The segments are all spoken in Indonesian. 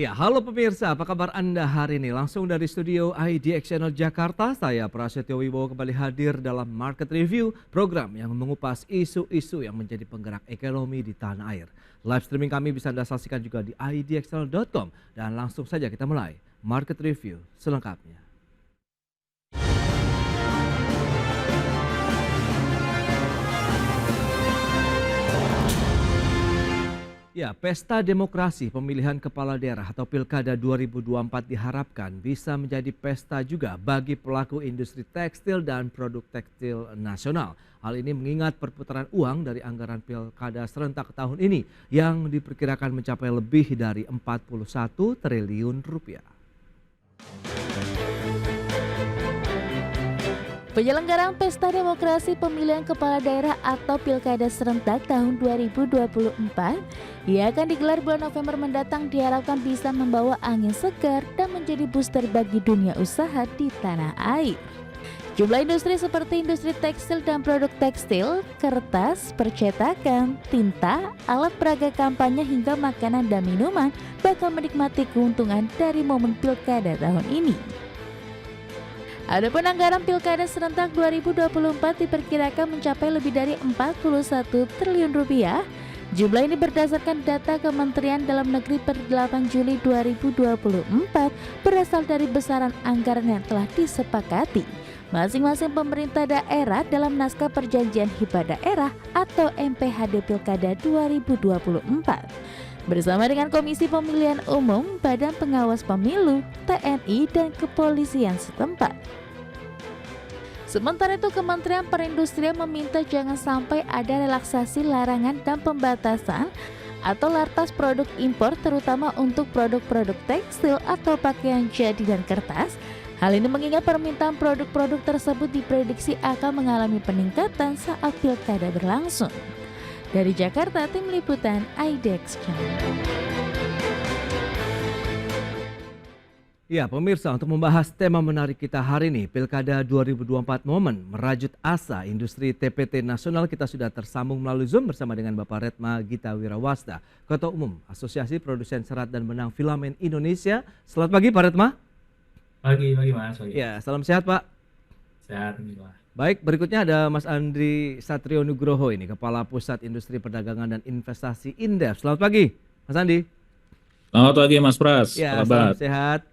Ya, halo pemirsa, apa kabar Anda hari ini? Langsung dari studio IDX Channel Jakarta, saya Prasetyo Wibowo kembali hadir dalam Market Review, program yang mengupas isu-isu yang menjadi penggerak ekonomi di tanah air. Live streaming kami bisa Anda saksikan juga di idxchannel.com dan langsung saja kita mulai Market Review selengkapnya. Ya, pesta demokrasi pemilihan kepala daerah atau Pilkada 2024 diharapkan bisa menjadi pesta juga bagi pelaku industri tekstil dan produk tekstil nasional. Hal ini mengingat perputaran uang dari anggaran Pilkada serentak tahun ini yang diperkirakan mencapai lebih dari 41 triliun rupiah. Penyelenggaraan Pesta Demokrasi Pemilihan Kepala Daerah atau Pilkada Serentak tahun 2024 yang akan digelar bulan November mendatang diharapkan bisa membawa angin segar dan menjadi booster bagi dunia usaha di tanah air. Jumlah industri seperti industri tekstil dan produk tekstil, kertas, percetakan, tinta, alat peraga kampanye hingga makanan dan minuman bakal menikmati keuntungan dari momen Pilkada tahun ini. Adapun anggaran Pilkada Serentak 2024 diperkirakan mencapai lebih dari 41 triliun rupiah. Jumlah ini berdasarkan data Kementerian Dalam Negeri per 8 Juli 2024 berasal dari besaran anggaran yang telah disepakati masing-masing pemerintah daerah dalam naskah perjanjian hibah daerah atau MPHD Pilkada 2024. Bersama dengan Komisi Pemilihan Umum, Badan Pengawas Pemilu, TNI, dan kepolisian setempat. Sementara itu, Kementerian Perindustrian meminta jangan sampai ada relaksasi larangan dan pembatasan atau lartas produk impor terutama untuk produk-produk tekstil atau pakaian jadi dan kertas. Hal ini mengingat permintaan produk-produk tersebut diprediksi akan mengalami peningkatan saat pilkada berlangsung. Dari Jakarta, tim liputan IDX Channel. Ya, pemirsa, untuk membahas tema menarik kita hari ini, Pilkada 2024 Momen Merajut Asa Industri TPT Nasional, kita sudah tersambung melalui Zoom bersama dengan Bapak Retma Gita Wirawasta, Ketua Umum Asosiasi Produsen Serat dan Benang Filamen Indonesia. Selamat pagi Pak Retma. Pagi Mas. Pagi. Ya, salam sehat Pak. Sehat Pak. Baik, berikutnya ada Mas Andri Satrio Nugroho ini, Kepala Pusat Industri Perdagangan dan Investasi Indef. Selamat pagi, Mas Andi. Selamat pagi Mas Pras. Ya, salam sehat.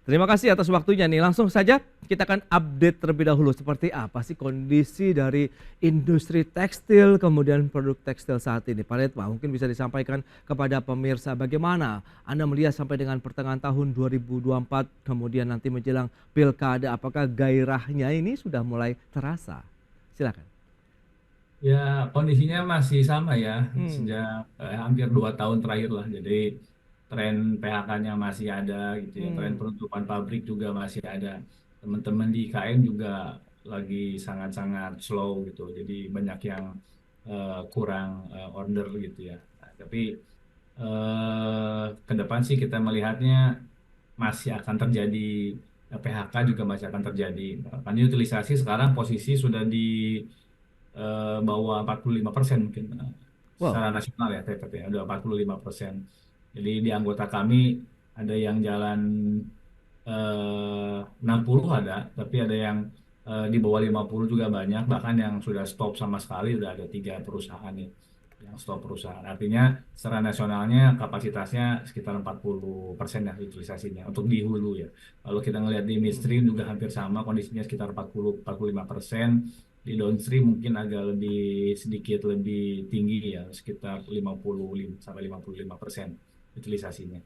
Terima kasih atas waktunya nih. Langsung saja kita akan update terlebih dahulu seperti apa sih kondisi dari industri tekstil kemudian produk tekstil saat ini. Pak Retma, mungkin bisa disampaikan kepada pemirsa bagaimana Anda melihat sampai dengan pertengahan tahun 2024 kemudian nanti menjelang Pilkada, apakah gairahnya ini sudah mulai terasa? Silakan. Ya, kondisinya masih sama ya, sejak hampir 2 tahun terakhir lah. Jadi tren PHK-nya masih ada gitu ya, tren penutupan pabrik juga masih ada. Teman-teman di IKN juga lagi sangat-sangat slow gitu, jadi banyak yang kurang order gitu ya. Nah, tapi ke depan sih kita melihatnya masih akan terjadi PHK juga masih akan terjadi. Karena utilisasi sekarang posisi sudah di bawah 45% mungkin secara nasional ya TPT, udah 45%. Jadi di anggota kami ada yang jalan 60 ada, tapi ada yang di bawah 50 juga banyak, bahkan yang sudah stop sama sekali udah ada 3 perusahaan nih yang stop perusahaan. Artinya secara nasionalnya kapasitasnya sekitar 40% ya utilisasinya untuk di hulu ya. Kalau kita ngelihat di midstream juga hampir sama kondisinya sekitar 40-45%. Di downstream mungkin agak sedikit lebih tinggi ya, sekitar 50-55% utilisasinya.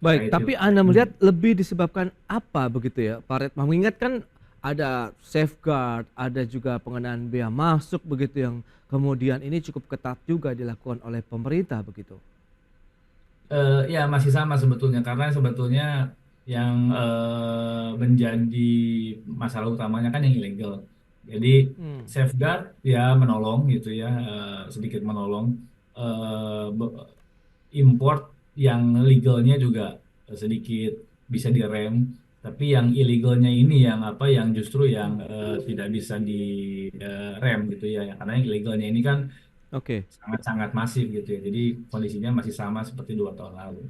Baik, tapi Anda melihat lebih disebabkan apa begitu ya Pak Retma? Mengingat kan ada safeguard, ada juga pengenaan bea masuk begitu yang kemudian ini cukup ketat juga dilakukan oleh pemerintah begitu. Ya masih sama sebetulnya, karena sebetulnya yang menjadi masalah utamanya kan yang ilegal. Jadi safeguard ya menolong gitu ya, sedikit menolong. Import yang legalnya juga sedikit bisa direm, tapi yang ilegalnya ini yang justru yang tidak bisa direm gitu ya, karena yang ilegalnya ini kan Oke. sangat-sangat masif gitu ya. Jadi kondisinya masih sama seperti 2 tahun lalu.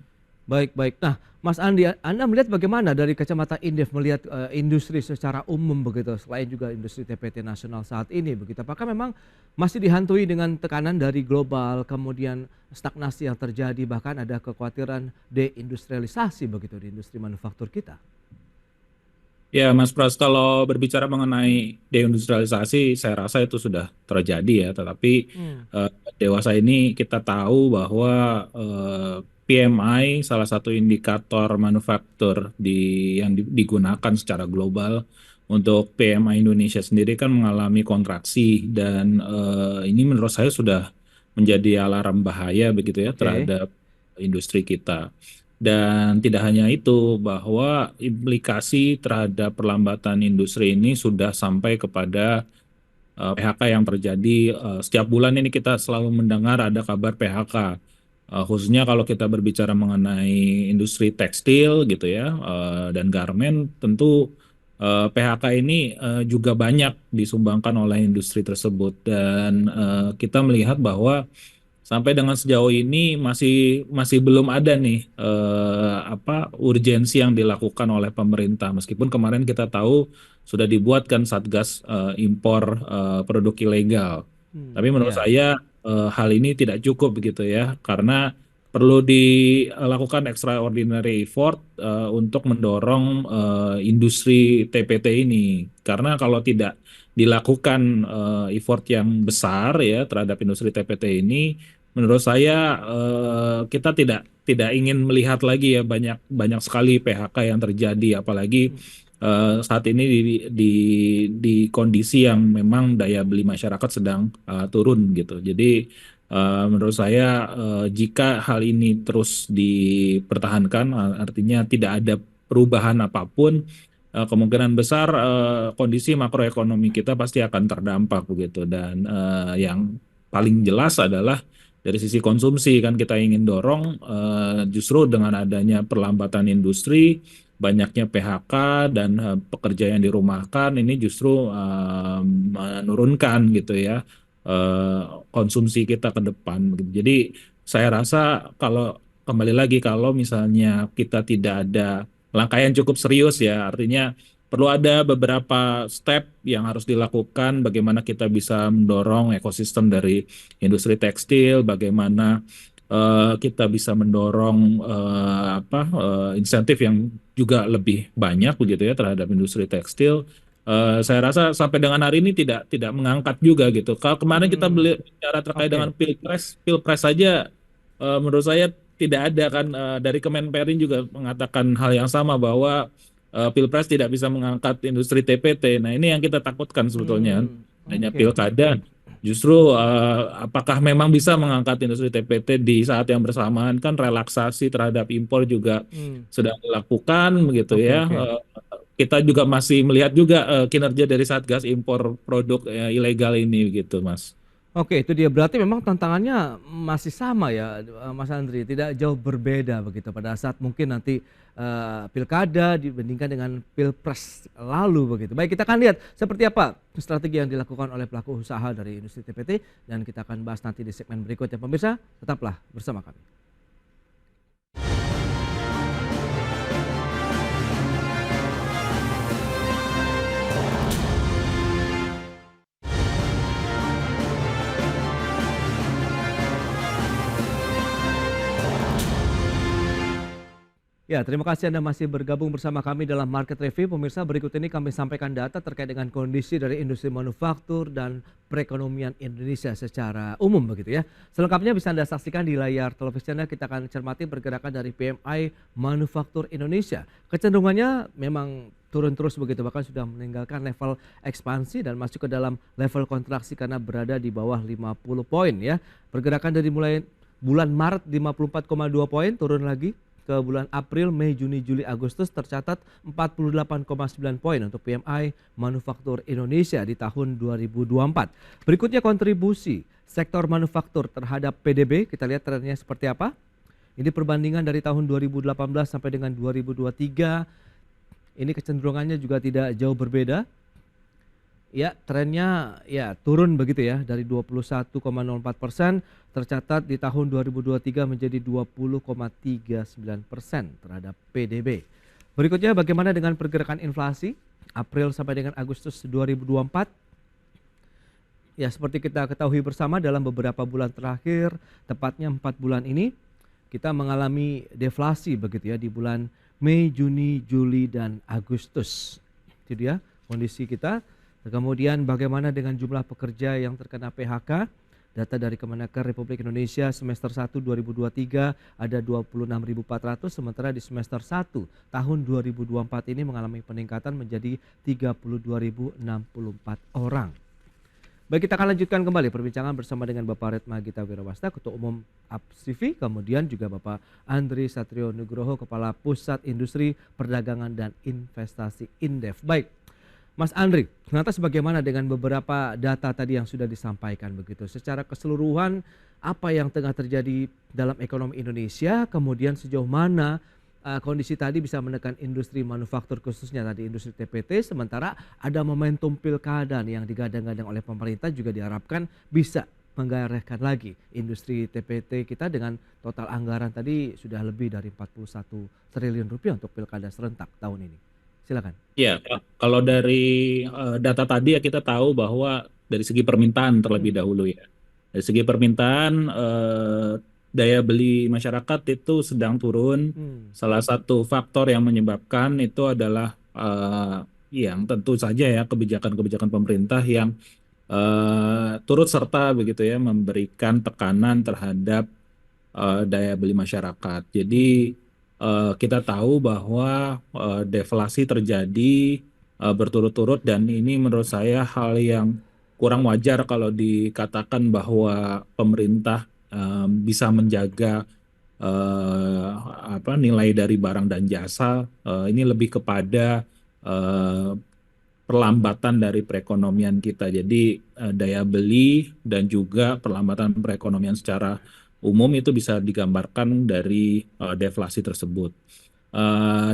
Baik, baik. Nah, Mas Andi, Anda melihat bagaimana dari kacamata Indef melihat industri secara umum begitu, selain juga industri TPT nasional saat ini begitu. Apakah memang masih dihantui dengan tekanan dari global, kemudian stagnasi yang terjadi, bahkan ada kekhawatiran deindustrialisasi begitu di industri manufaktur kita? Ya, Mas Pras, kalau berbicara mengenai deindustrialisasi, saya rasa itu sudah terjadi ya. Tetapi Hmm, eh, dewasa ini kita tahu bahwa PMI salah satu indikator manufaktur yang digunakan secara global. Untuk PMI Indonesia sendiri kan mengalami kontraksi dan ini menurut saya sudah menjadi alarm bahaya begitu ya oke. terhadap industri kita. Dan tidak hanya itu, bahwa implikasi terhadap perlambatan industri ini sudah sampai kepada PHK yang terjadi. Setiap bulan ini kita selalu mendengar ada kabar PHK. Khususnya kalau kita berbicara mengenai industri tekstil gitu ya, dan garmen, tentu PHK ini juga banyak disumbangkan oleh industri tersebut. Dan kita melihat bahwa sampai dengan sejauh ini masih masih belum ada nih urgensi yang dilakukan oleh pemerintah. Meskipun kemarin kita tahu sudah dibuatkan Satgas impor produk ilegal. Tapi menurut Iya. saya hal ini tidak cukup begitu ya, karena perlu dilakukan extraordinary effort untuk mendorong industri TPT ini. Karena kalau tidak dilakukan effort yang besar ya terhadap industri TPT ini, menurut saya kita tidak ingin melihat lagi ya banyak banyak sekali PHK yang terjadi, apalagi Hmm, saat ini di kondisi yang memang daya beli masyarakat sedang turun gitu. Jadi menurut saya jika hal ini terus dipertahankan, artinya tidak ada perubahan apapun, kemungkinan besar kondisi makroekonomi kita pasti akan terdampak begitu. Dan yang paling jelas adalah dari sisi konsumsi, kan kita ingin dorong justru dengan adanya perlambatan industri, banyaknya PHK dan pekerja yang dirumahkan, ini justru menurunkan gitu ya konsumsi kita ke depan. Jadi saya rasa kalau kembali lagi, kalau misalnya kita tidak ada langkah yang cukup serius ya, artinya perlu ada beberapa step yang harus dilakukan, bagaimana kita bisa mendorong ekosistem dari industri tekstil, bagaimana kita bisa mendorong insentif yang juga lebih banyak begitu ya terhadap industri tekstil. Saya rasa sampai dengan hari ini tidak mengangkat juga gitu. Kalau kemarin kita bicara terkait dengan oke. pilpres, pilpres saja menurut saya tidak ada kan, dari Kemenperin juga mengatakan hal yang sama, bahwa pilpres tidak bisa mengangkat industri TPT. Nah ini yang kita takutkan sebetulnya, hanya Oke. pilkada. Justru apakah memang bisa mengangkat industri TPT di saat yang bersamaan, kan relaksasi terhadap impor juga Hmm, sedang dilakukan begitu oke, ya. oke. Kita juga masih melihat juga kinerja dari Satgas impor produk ilegal ini gitu, Mas. Oke, itu dia. Berarti memang tantangannya masih sama ya, Mas Andri, tidak jauh berbeda begitu pada saat mungkin nanti pilkada dibandingkan dengan pilpres lalu begitu. Baik, kita akan lihat seperti apa strategi yang dilakukan oleh pelaku usaha dari industri TPT dan kita akan bahas nanti di segmen berikutnya. Pemirsa, tetaplah bersama kami. Ya, terima kasih Anda masih bergabung bersama kami dalam Market Review. Pemirsa, berikut ini kami sampaikan data terkait dengan kondisi dari industri manufaktur dan perekonomian Indonesia secara umum begitu ya. Selengkapnya bisa Anda saksikan di layar televisi Anda. Kita akan cermati pergerakan dari PMI Manufaktur Indonesia. Kecenderungannya memang turun terus begitu, bahkan sudah meninggalkan level ekspansi dan masuk ke dalam level kontraksi karena berada di bawah 50 poin ya. Pergerakan dari mulai bulan Maret 54,2 poin turun lagi ke bulan April, Mei, Juni, Juli, Agustus tercatat 48,9 poin untuk PMI Manufaktur Indonesia di tahun 2024. Berikutnya kontribusi sektor manufaktur terhadap PDB, kita lihat trennya seperti apa. Ini perbandingan dari tahun 2018 sampai dengan 2023. Ini kecenderungannya juga tidak jauh berbeda. ya trennya ya turun begitu ya, dari 21,04% tercatat di tahun 2023 menjadi 20,39% terhadap PDB. Berikutnya bagaimana dengan pergerakan inflasi April sampai dengan Agustus 2024? Ya, seperti kita ketahui bersama dalam beberapa bulan terakhir, tepatnya 4 bulan ini, kita mengalami deflasi begitu ya di bulan Mei, Juni, Juli, dan Agustus. Itu dia kondisi kita. Kemudian bagaimana dengan jumlah pekerja yang terkena PHK? Data dari Kemenaker Republik Indonesia semester 1 2023 ada 26.400, sementara di semester 1 tahun 2024 ini mengalami peningkatan menjadi 32.064 orang. Baik, kita akan lanjutkan kembali perbincangan bersama dengan Bapak Retma Gita Wirawasta, Ketua Umum APSIVI, kemudian juga Bapak Andri Satrio Nugroho, Kepala Pusat Industri Perdagangan dan Investasi Indef. Baik, Mas Andri, lantas bagaimana dengan beberapa data tadi yang sudah disampaikan begitu? Secara keseluruhan apa yang tengah terjadi dalam ekonomi Indonesia, kemudian sejauh mana kondisi tadi bisa menekan industri manufaktur khususnya tadi industri TPT, sementara ada momentum pilkada nih yang digadang-gadang oleh pemerintah juga diharapkan bisa menggairahkan lagi industri TPT kita dengan total anggaran tadi sudah lebih dari 41 triliun rupiah untuk pilkada serentak tahun ini. Silakan. Ya, kalau dari data tadi ya kita tahu bahwa dari segi permintaan terlebih dahulu ya. Dari segi permintaan daya beli masyarakat itu sedang turun. Salah satu faktor yang menyebabkan itu adalah yang tentu saja ya kebijakan-kebijakan pemerintah yang turut serta begitu ya memberikan tekanan terhadap daya beli masyarakat. Jadi kita tahu bahwa deflasi terjadi berturut-turut dan ini menurut saya hal yang kurang wajar kalau dikatakan bahwa pemerintah bisa menjaga nilai dari barang dan jasa. Ini lebih kepada perlambatan dari perekonomian kita. Jadi daya beli dan juga perlambatan perekonomian secara umum itu bisa digambarkan dari deflasi tersebut.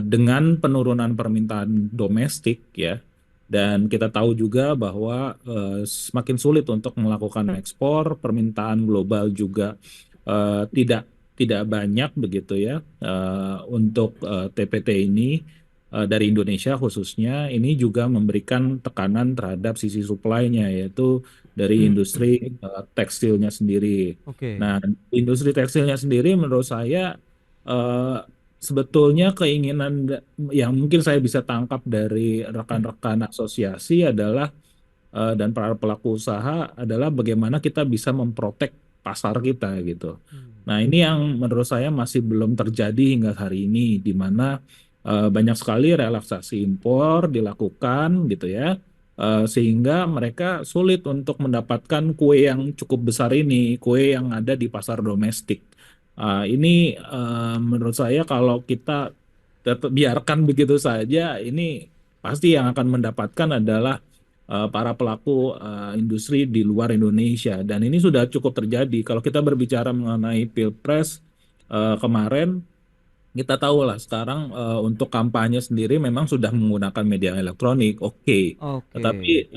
Dengan penurunan permintaan domestik ya, dan kita tahu juga bahwa semakin sulit untuk melakukan ekspor, permintaan global juga tidak banyak begitu ya untuk TPT ini dari Indonesia khususnya. Ini juga memberikan tekanan terhadap sisi supply-nya yaitu dari industri tekstilnya sendiri. Nah, industri tekstilnya sendiri menurut saya sebetulnya keinginan yang mungkin saya bisa tangkap dari rekan-rekan asosiasi adalah dan para pelaku usaha adalah bagaimana kita bisa memprotek pasar kita gitu. Nah, ini yang menurut saya masih belum terjadi hingga hari ini, di mana banyak sekali relaksasi impor dilakukan gitu ya, sehingga mereka sulit untuk mendapatkan kue yang cukup besar ini, kue yang ada di pasar domestik. Ini menurut saya kalau kita biarkan begitu saja, ini pasti yang akan mendapatkan adalah para pelaku industri di luar Indonesia. Dan ini sudah cukup terjadi. Kalau kita berbicara mengenai Pilpres kemarin, kita tahu lah sekarang untuk kampanye sendiri memang sudah menggunakan media elektronik, oke. Tetapi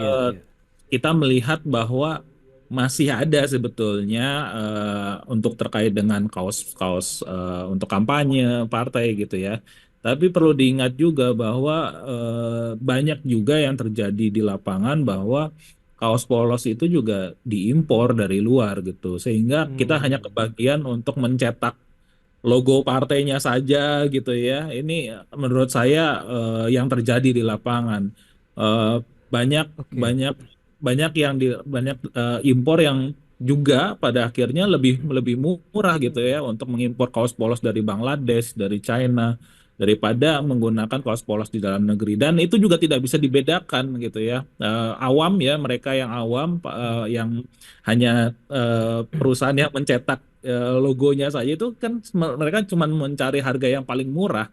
kita melihat bahwa masih ada sebetulnya untuk terkait dengan kaos-kaos untuk kampanye partai gitu ya. Tapi perlu diingat juga bahwa banyak juga yang terjadi di lapangan bahwa kaos polos itu juga diimpor dari luar gitu. Sehingga kita hanya kebagian untuk mencetak logo partainya saja gitu ya. Ini menurut saya yang terjadi di lapangan. Banyak impor yang juga pada akhirnya lebih murah gitu ya untuk mengimpor kaos polos dari Bangladesh, dari China, daripada menggunakan kaos polos di dalam negeri. Dan itu juga tidak bisa dibedakan gitu ya. Awam ya, mereka yang awam yang hanya perusahaan yang mencetak logonya saja itu kan mereka cuma mencari harga yang paling murah.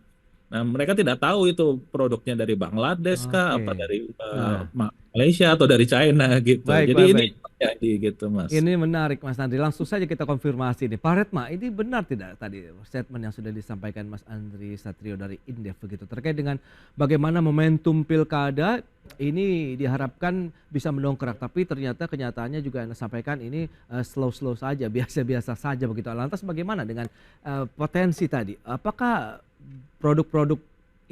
Nah, mereka tidak tahu itu produknya dari Bangladesh kah, apa Oke. dari Nah, Malaysia atau dari China gitu. baik, Jadi baik, ini baik. terjadi gitu, Mas. Ini menarik Mas Andri. Langsung saja kita konfirmasi nih. Pak Retma, ini benar tidak tadi statement yang sudah disampaikan Mas Andri Satrio dari Indef begitu terkait dengan bagaimana momentum pilkada ini diharapkan bisa mendongkrak, tapi ternyata kenyataannya juga yang disampaikan ini slow-slow saja, biasa-biasa saja begitu. Lantas bagaimana dengan potensi tadi? Apakah produk-produk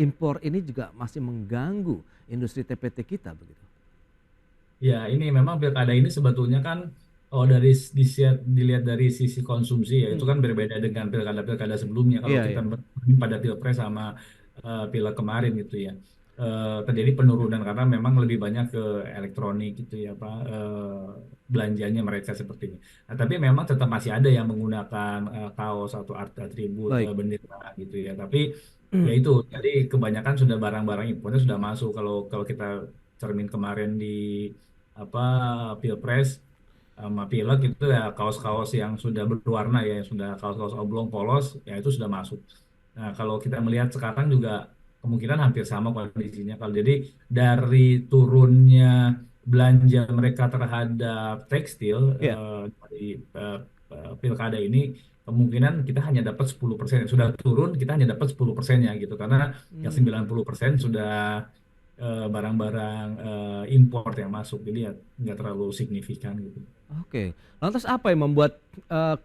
impor ini juga masih mengganggu industri TPT kita begitu? Ya, ini memang pilkada ini sebetulnya kan, dilihat dari sisi konsumsi ya, itu Hmm. kan berbeda dengan pilkada-pilkada sebelumnya. Kalau Iya, kita iya. pada pilpres sama pileg kemarin gitu ya, terjadi penurunan karena memang lebih banyak ke elektronik gitu ya, Pak, belanjanya mereka sepertinya. Nah, tapi memang tetap masih ada yang menggunakan kaos atau atribut Baik. bendera gitu ya. Tapi ya itu, jadi kebanyakan sudah barang-barang impornya sudah masuk. Kalau kalau kita cermin kemarin di apa pilpres sama pileg itu ya kaos-kaos yang sudah berwarna ya, yang sudah kaos-kaos oblong polos ya itu sudah masuk. Nah, kalau kita melihat sekarang juga kemungkinan hampir sama kondisinya. Kalau jadi dari turunnya belanja mereka terhadap tekstil Iya. dari pilkada ini, kemungkinan kita hanya dapat 10%. Sudah turun kita hanya dapat 10%-nya gitu, karena yang Hmm. 90% sudah barang-barang import yang masuk, jadi ya nggak terlalu signifikan gitu. Oke. Lantas apa yang membuat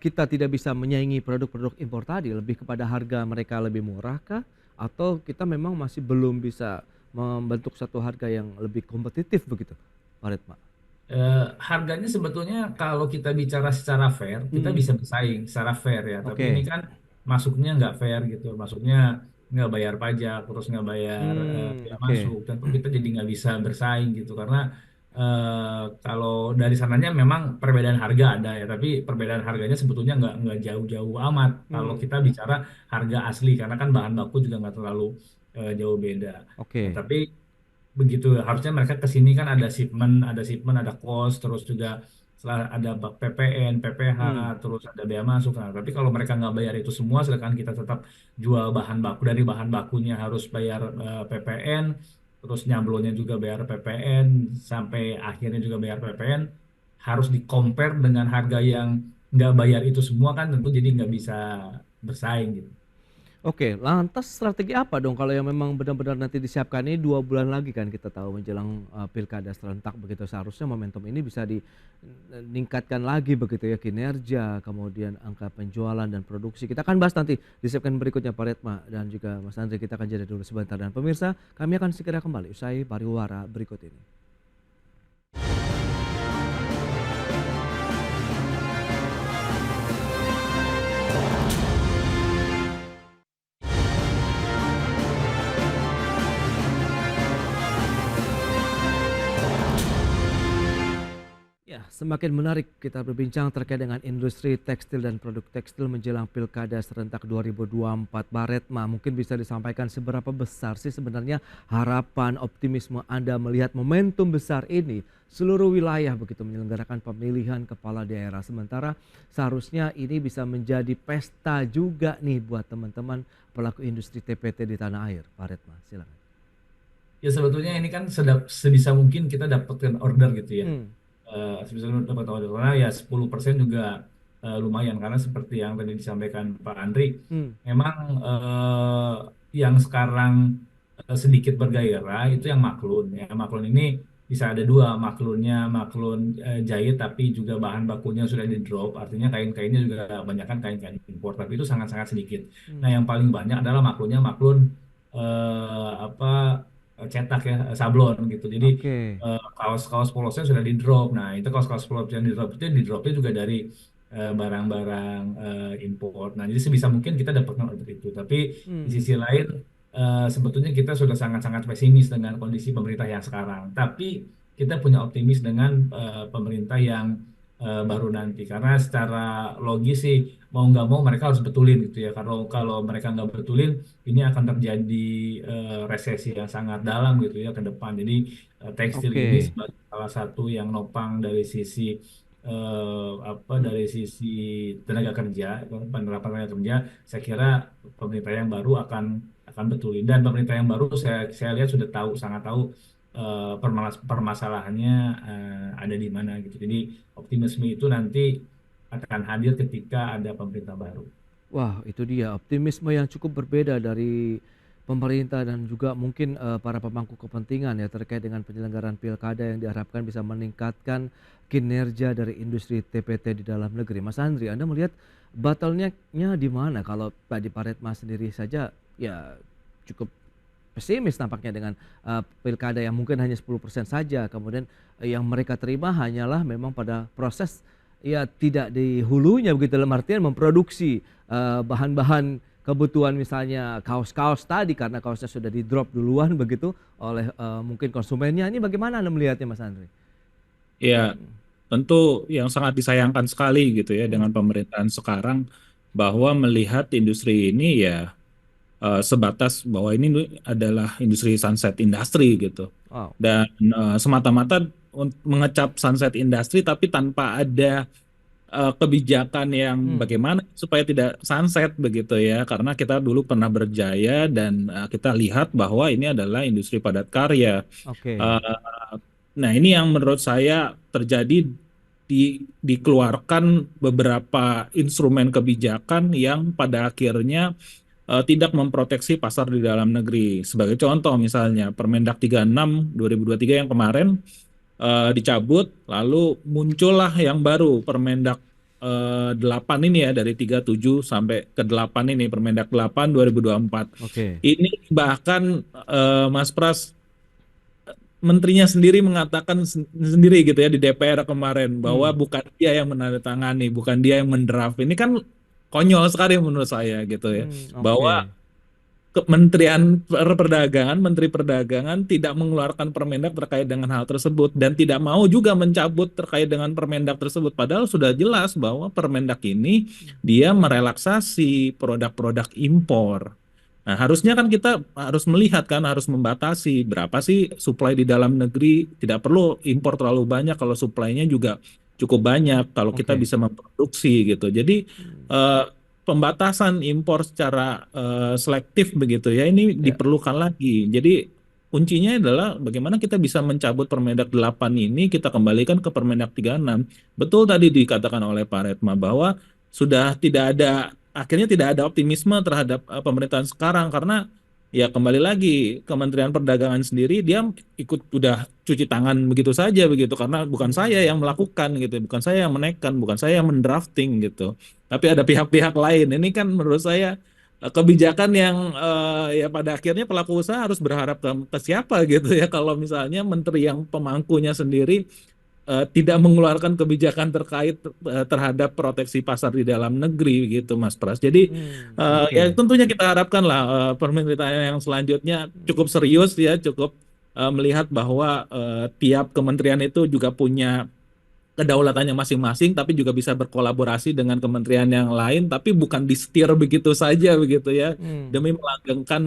kita tidak bisa menyaingi produk-produk impor tadi? Lebih kepada harga mereka lebih murah kah? Atau kita memang masih belum bisa membentuk satu harga yang lebih kompetitif begitu, Pak Retma? Harganya sebetulnya kalau kita bicara secara fair, kita Hmm. bisa bersaing secara fair ya. Tapi ini Oke. kan masuknya nggak fair gitu. Masuknya nggak bayar pajak, terus nggak bayar Hmm. bea Oke. masuk. Tentu kita jadi nggak bisa bersaing gitu. Karena kalau dari sananya memang perbedaan harga ada ya. Tapi perbedaan harganya sebetulnya nggak jauh-jauh amat. Kalau Hmm. kita bicara harga asli, karena kan bahan baku juga nggak terlalu jauh beda. Nah, Oke. tapi begitu harusnya mereka ke sini kan ada shipment, ada cost, terus juga setelah ada PPN, PPH, Hmm. terus ada bea masuk. Nah, tapi kalau mereka nggak bayar itu semua, sedangkan kita tetap jual bahan baku, dari bahan bakunya harus bayar PPN, terus nyablonnya juga bayar PPN, sampai akhirnya juga bayar PPN, harus di compare dengan harga yang nggak bayar itu semua, kan tentu jadi nggak bisa bersaing gitu. Oke, lantas strategi apa dong kalau yang memang benar-benar nanti disiapkan ini 2 bulan lagi kan kita tahu menjelang pilkada serentak begitu, seharusnya momentum ini bisa ditingkatkan lagi begitu ya, kinerja, kemudian angka penjualan dan produksi. Kita akan bahas nanti di segmen berikutnya Pak Retma dan juga Mas Andri. Kita akan jeda dulu sebentar dan pemirsa kami akan segera kembali usai pariwara berikut ini. Ya, semakin menarik kita berbincang terkait dengan industri tekstil dan produk tekstil menjelang Pilkada serentak 2024. Pak Retma, mungkin bisa disampaikan seberapa besar sih sebenarnya harapan optimisme Anda melihat momentum besar ini seluruh wilayah begitu menyelenggarakan pemilihan kepala daerah. Sementara seharusnya ini bisa menjadi pesta juga nih buat teman-teman pelaku industri TPT di tanah air. Pak Retma, silakan. Ya sebetulnya ini kan sebisa mungkin kita dapatkan order gitu ya. Hmm, Sebisa mungkin dapat order, karena ya 10% juga lumayan, karena seperti yang tadi disampaikan Pak Andri, hmm, memang yang sekarang sedikit bergairah itu yang maklun ya. Maklun ini bisa ada dua, maklunnya maklun jahit tapi juga bahan bakunya sudah di drop, artinya kain-kainnya juga banyak kan kain-kain impor, tapi itu sangat-sangat sedikit. Nah, hmm. yang paling banyak adalah maklunnya maklun apa cetak ya, sablon gitu. Jadi Oke, kaos-kaos polosnya sudah di drop. Nah, itu kaos-kaos polos yang di dropnya juga dari barang-barang impor. Nah, jadi sebisa mungkin kita dapatkan order itu. Tapi di hmm. sisi lain sebetulnya kita sudah sangat-sangat pesimis dengan kondisi pemerintah yang sekarang. Tapi kita punya optimis dengan pemerintah yang baru nanti. Karena secara logis sih mau nggak mau mereka harus betulin gitu ya. Kalau kalau mereka nggak betulin, ini akan terjadi resesi yang sangat dalam gitu ya ke depan. Jadi tekstil ini Oke. sebagai salah satu yang nopang dari sisi dari sisi tenaga kerja, penerapan tenaga kerja, saya kira pemerintah yang baru akan akan betulin. Dan pemerintah yang baru saya lihat sudah sangat tahu permasalahannya ada di mana gitu. Jadi optimisme itu nanti akan hadir ketika ada pemerintah baru. Wah, itu dia optimisme yang cukup berbeda dari pemerintah dan juga mungkin para pemangku kepentingan ya terkait dengan penyelenggaraan pilkada yang diharapkan bisa meningkatkan kinerja dari industri TPT di dalam negeri. Mas Andri, Anda melihat bottleneck-nya di mana? Kalau tadi Pak Redma sendiri saja ya cukup pesimis nampaknya dengan pilkada yang mungkin hanya 10% saja. Kemudian yang mereka terima hanyalah memang pada proses ya tidak di hulunya begitu, dalam artian memproduksi bahan-bahan kebutuhan misalnya kaos-kaos tadi karena kaosnya sudah di drop duluan begitu oleh mungkin konsumennya. Ini bagaimana Anda melihatnya Mas Andri? Ya, tentu yang sangat disayangkan sekali gitu ya dengan pemerintahan sekarang bahwa melihat industri ini ya sebatas bahwa ini adalah industri sunset industry gitu. Wow. Dan semata-mata mengecap sunset industry tapi tanpa ada kebijakan yang bagaimana supaya tidak sunset begitu ya. Karena kita dulu pernah berjaya dan kita lihat bahwa ini adalah industri padat karya. Oke. Nah, ini yang menurut saya terjadi dikeluarkan beberapa instrumen kebijakan yang pada akhirnya tidak memproteksi pasar di dalam negeri. Sebagai contoh misalnya Permendak 36 2023 yang kemarin dicabut, lalu muncullah yang baru Permendak 8 ini ya, dari 37 sampai ke 8 ini, Permendak 8 2024. Oke. Ini bahkan Mas Pras, menterinya sendiri mengatakan sendiri gitu ya di DPR kemarin bahwa bukan dia yang menandatangani, bukan dia yang mendraft. Ini kan konyol sekali menurut saya gitu ya. Bahwa Kementerian Perdagangan, Menteri Perdagangan tidak mengeluarkan Permendak terkait dengan hal tersebut dan tidak mau juga mencabut terkait dengan Permendak tersebut. Padahal sudah jelas bahwa Permendak ini dia merelaksasi produk-produk impor. Nah, harusnya kan kita harus melihat kan, harus membatasi berapa sih supply di dalam negeri. Tidak perlu impor terlalu banyak kalau supply-nya juga cukup banyak kalau kita bisa memproduksi gitu. Jadi pembatasan impor secara selektif begitu ya, ini diperlukan lagi. Jadi kuncinya adalah bagaimana kita bisa mencabut Permendak 8 ini, kita kembalikan ke Permendak 36. Betul tadi dikatakan oleh Pak Redma bahwa sudah akhirnya tidak ada optimisme terhadap pemerintahan sekarang karena ya kembali lagi Kementerian Perdagangan sendiri dia ikut udah cuci tangan begitu saja begitu, karena bukan saya yang melakukan gitu, bukan saya yang menekan, bukan saya yang mendrafting gitu, tapi ada pihak-pihak lain. Ini kan menurut saya kebijakan yang ya pada akhirnya pelaku usaha harus berharap ke siapa gitu ya, kalau misalnya menteri yang pemangkunya sendiri tidak mengeluarkan kebijakan terkait terhadap proteksi pasar di dalam negeri gitu Mas Pras. Jadi ya tentunya kita harapkan lah pemerintahan yang selanjutnya cukup serius ya, cukup melihat bahwa tiap kementerian itu juga punya kedaulatannya masing-masing, tapi juga bisa berkolaborasi dengan kementerian yang lain, tapi bukan disetir begitu saja begitu ya, demi melanggengkan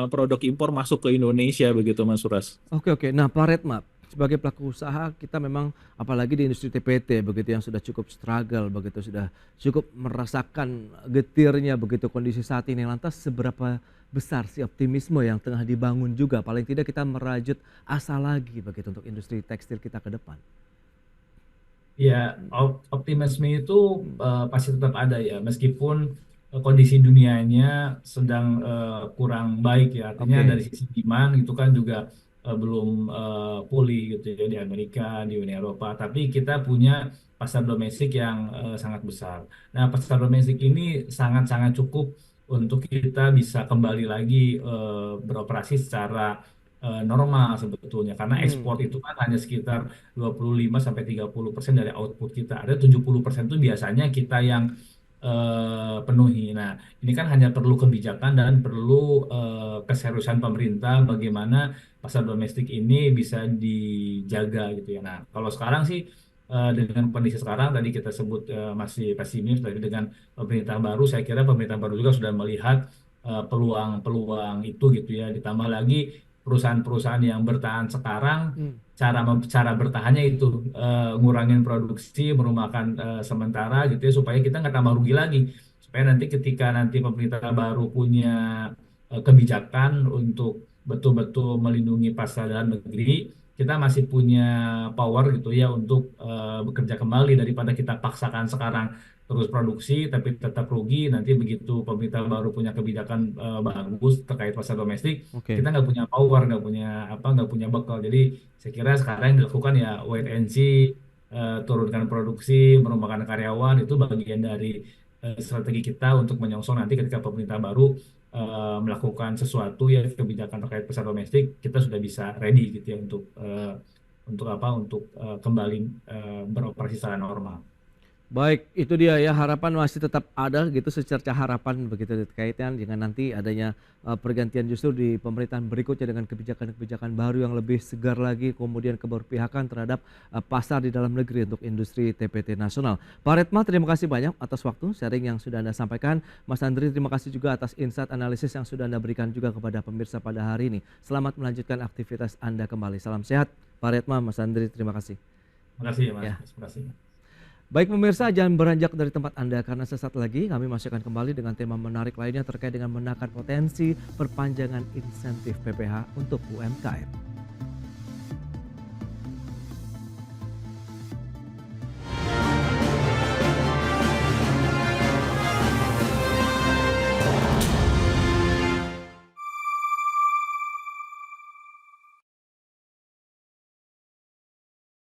produk impor masuk ke Indonesia begitu Mas Pras. Oke. Nah, Pak Redma, sebagai pelaku usaha kita memang apalagi di industri TPT begitu yang sudah cukup struggle begitu, sudah cukup merasakan getirnya begitu kondisi saat ini. Lantas seberapa besar sih optimisme yang tengah dibangun juga, paling tidak kita merajut asa lagi begitu untuk industri tekstil kita ke depan? Ya, optimisme itu pasti tetap ada ya, meskipun kondisi dunianya sedang kurang baik ya. Artinya dari sisi demand itu kan juga belum pulih gitu ya di Amerika, di Uni Eropa. Tapi kita punya pasar domestik yang sangat besar. Nah, pasar domestik ini sangat-sangat cukup untuk kita bisa kembali lagi beroperasi secara normal sebetulnya, karena ekspor itu kan hanya sekitar 25-30% dari output kita. Ada 70% itu biasanya kita yang penuhi. Nah, ini kan hanya perlu kebijakan dan perlu keseriusan pemerintah bagaimana pasar domestik ini bisa dijaga gitu ya. Nah, kalau sekarang sih dengan kondisi sekarang tadi kita sebut masih pesimis, tapi dengan pemerintah baru saya kira pemerintah baru juga sudah melihat peluang-peluang itu gitu ya. Ditambah lagi perusahaan-perusahaan yang bertahan sekarang, cara bertahannya itu ngurangin produksi, merumahkan sementara gitu ya, supaya kita nggak tambah rugi lagi, supaya nanti ketika nanti pemerintah baru punya kebijakan untuk betul-betul melindungi pasar dalam negeri, kita masih punya power gitu ya untuk bekerja kembali daripada kita paksakan sekarang terus produksi tapi tetap rugi. Nanti begitu pemerintah baru punya kebijakan bagus terkait pasar domestik, Oke. kita nggak punya power, nggak punya bekal. Jadi saya kira sekarang yang dilakukan ya wait and see, turunkan produksi, merumahkan karyawan, itu bagian dari strategi kita untuk menyongsong nanti ketika pemerintah baru melakukan sesuatu ya kebijakan terkait pasar domestik, kita sudah bisa ready gitu ya untuk kembali beroperasi secara normal. Baik, itu dia ya, harapan masih tetap ada gitu, secerca harapan begitu kaitan dengan nanti adanya pergantian justru di pemerintahan berikutnya dengan kebijakan-kebijakan baru yang lebih segar lagi, kemudian keberpihakan terhadap pasar di dalam negeri untuk industri TPT nasional. Pak Retma, terima kasih banyak atas waktu sharing yang sudah Anda sampaikan. Mas Andri, terima kasih juga atas insight analisis yang sudah Anda berikan juga kepada pemirsa pada hari ini. Selamat melanjutkan aktivitas Anda kembali. Salam sehat, Pak Retma, Mas Andri, terima kasih. Terima kasih ya Mas. Ya. Terima kasih. Baik pemirsa, jangan beranjak dari tempat Anda karena sesaat lagi kami masih akan kembali dengan tema menarik lainnya terkait dengan menakar potensi perpanjangan insentif PPH untuk UMKM.